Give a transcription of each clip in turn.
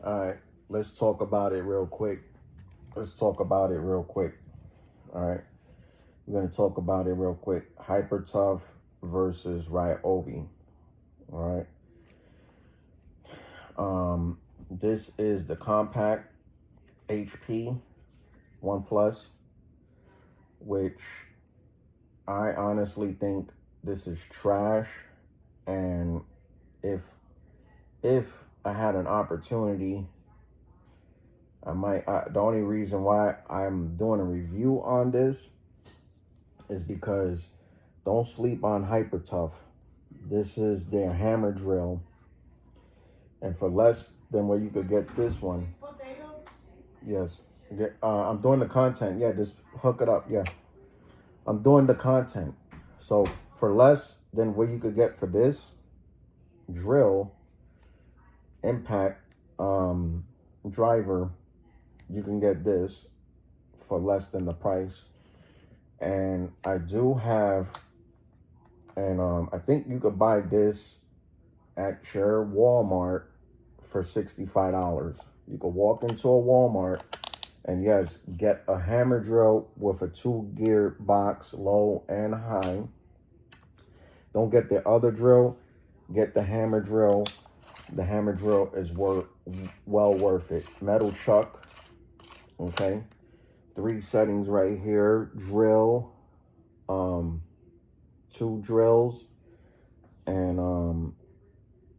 All right, let's talk about it real quick. Let's talk about it real quick. All right, we're gonna talk about it real quick. Hyper Tough versus Ryobi. All right. This is the compact HP One Plus, which I honestly think this is trash. And if if I had an opportunity, I might. The only reason why I'm doing a review on this is because don't sleep on Hyper Tough. This is their hammer drill, and for less than what you could get this one. Yes, I'm doing the content. Yeah, just hook it up. Yeah, I'm doing the content. So for less than what you could get for this drill impact driver, you can get this for less than the price. And I do have, and I think you could buy this at your Walmart for $65. You could walk into a Walmart and yes, get a hammer drill with a 2-gear box, low and high. Don't get the other drill, get the hammer drill. The hammer drill is well worth it. Metal chuck, okay? 3 settings right here. Drill, 2 drills, and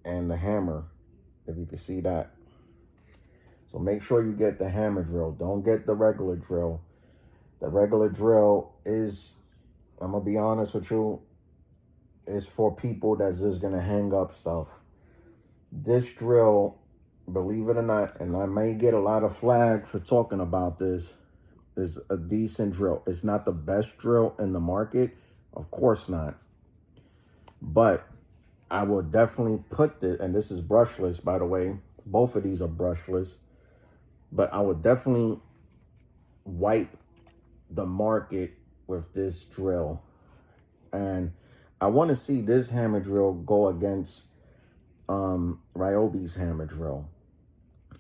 the hammer, if you can see that. So make sure you get the hammer drill. Don't get the regular drill. The regular drill is, I'm gonna be honest with you, is for people that's just gonna hang up stuff. This drill, believe it or not, and I may get a lot of flag for talking about this, is a decent drill. It's not the best drill in the market, of course not. But I will definitely put this, and this is brushless, by the way. Both of these are brushless. But I would definitely wipe the market with this drill. And I want to see this hammer drill go against Ryobi's hammer drill.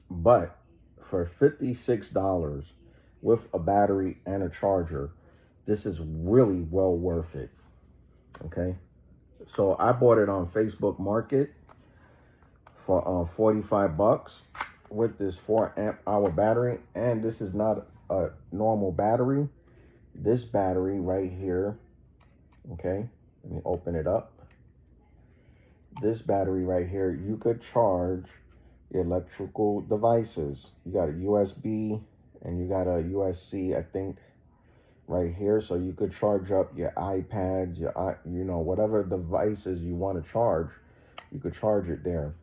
But for $56 with a battery and a charger, this is really well worth it. Okay. So I bought it on Facebook Market for $45 with this 4-amp-hour battery. And this is not a normal battery. This battery right here, okay, let me open it up. This battery right here, you could charge your electrical devices. You got a USB and you got a USB-C, I think, right here. So you could charge up your iPads, your, whatever devices you want to charge, you could charge it there.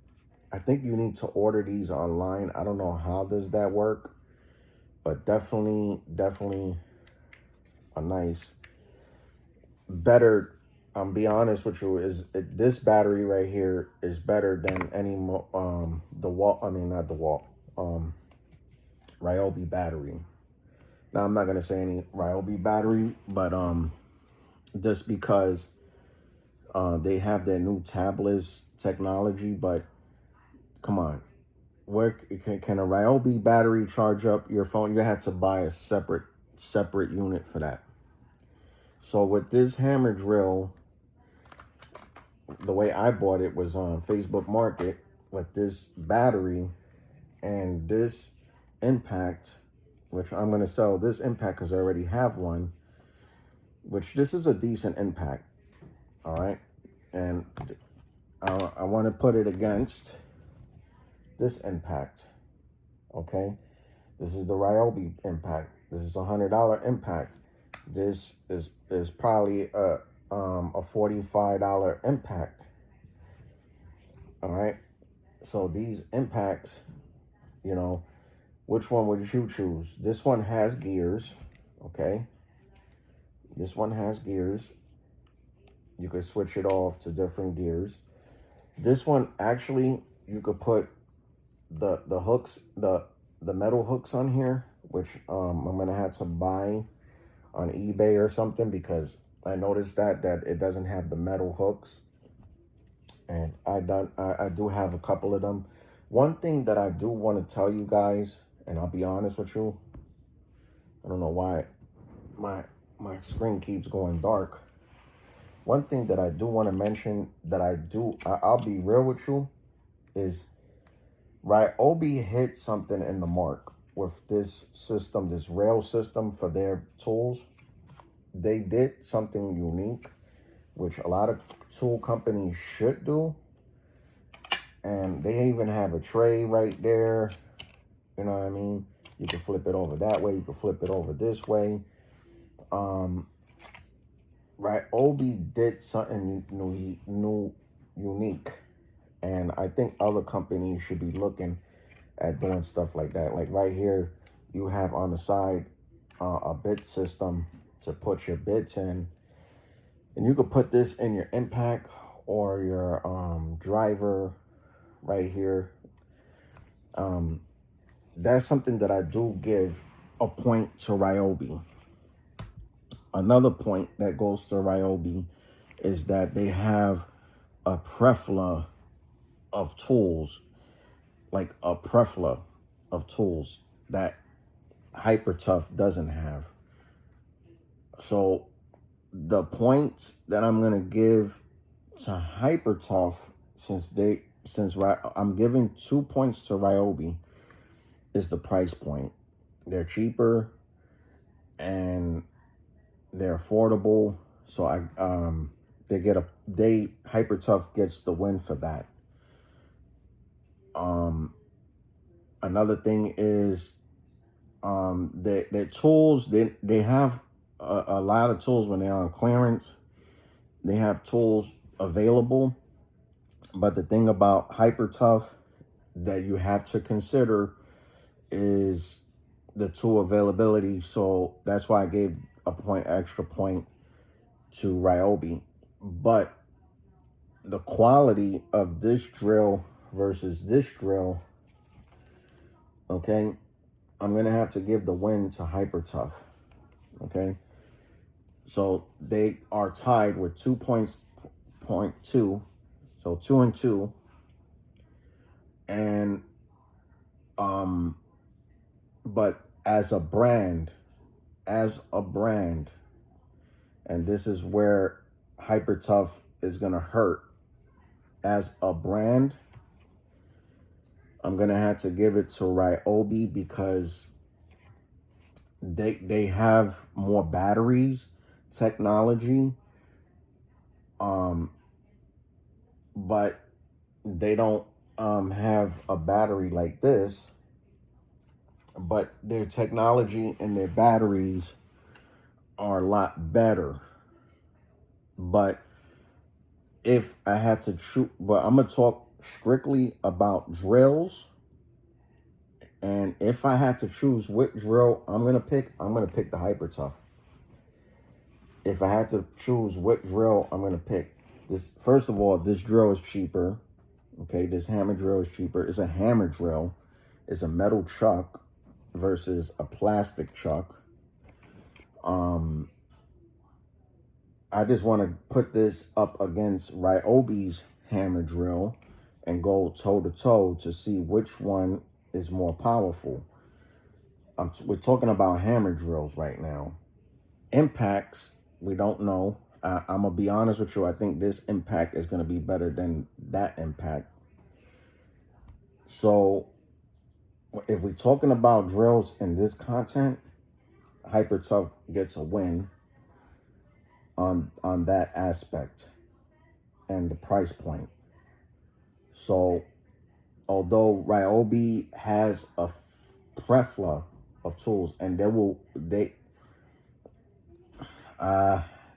I think you need to order these online. I don't know how does that work, but definitely a nice, better. I'm be honest with you, this battery right here is better than any Ryobi battery. Now I'm not gonna say any Ryobi battery, but just because they have their new tablets technology, but come on, where can a Ryobi battery charge up your phone? You have to buy a separate unit for that. So with this hammer drill, the way I bought it was on Facebook Market with this battery and this impact, which I'm going to sell this impact because I already have one, which this is a decent impact. All right. And I want to put it against this impact. Okay. This is the Ryobi impact. This is $100 impact. This is probably a $45 impact. All right. So these impacts, which one would you choose? This one has gears. Okay. This one has gears. You could switch it off to different gears. This one, actually, you could put the hooks, the metal hooks on here, which I'm going to have to buy on eBay or something because I noticed that it doesn't have the metal hooks. And I do have a couple of them. One thing that I do want to tell you guys, and I'll be honest with you, I don't know why my screen keeps going dark. One thing that I do want to mention that I'll be real with you, is Ryobi hit something in the mark with this system, this rail system for their tools. They did something unique, which a lot of tool companies should do. And they even have a tray right there. You know what I mean? You can flip it over that way. You can flip it over this way. Ryobi did something new, unique. And I think other companies should be looking at doing stuff like that. Like right here, you have on the side a bit system to put your bits in. And you could put this in your impact or your driver right here. That's something that I do give a point to Ryobi. Another point that goes to Ryobi is that they have a plethora of tools, like a plethora of tools that Hypertough doesn't have. So the points that I'm gonna give to Hypertough, I'm giving 2 points to Ryobi, is the price point. They're cheaper and they're affordable. So Hypertough gets the win for that. Another thing is their tools, they have a lot of tools when they're on clearance. They have tools available, but the thing about Hypertough that you have to consider is the tool availability. So that's why I gave extra point to Ryobi. But the quality of this drill versus this drill, okay, I'm gonna have to give the win to Hypertough. Okay, so they are tied with 2.2, so 2 and 2, and but as a brand, and this is where Hypertough is gonna hurt. As a brand, I'm gonna have to give it to Ryobi because they have more batteries technology, but they don't have a battery like this. But their technology and their batteries are a lot better. But if I had to choose, but I'm gonna talk strictly about drills. And if I had to choose what drill I'm gonna pick the Hypertough. If I had to choose what drill I'm gonna pick, this, first of all, this drill is cheaper. Okay, this hammer drill is cheaper. It's a hammer drill. It's a metal chuck versus a plastic chuck. I just want to put this up against Ryobi's hammer drill and go toe to toe to see which one is more powerful. We're talking about hammer drills right now. Impacts, we don't know. I'm gonna be honest with you. I think this impact is gonna be better than that impact. So if we're talking about drills in this content, Hypertough gets a win on that aspect and the price point. So although Ryobi has a plethora of tools, and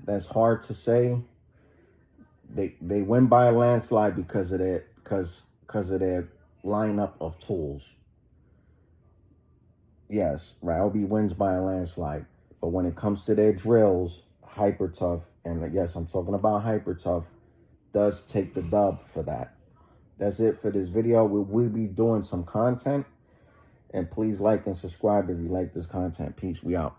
that's hard to say. They win by a landslide because of their lineup of tools. Yes, Ryobi wins by a landslide, but when it comes to their drills, Hypertough, and yes, I'm talking about Hypertough, does take the dub for that. That's it for this video. We will be doing some content, and please like and subscribe if you like this content. Peace. We out.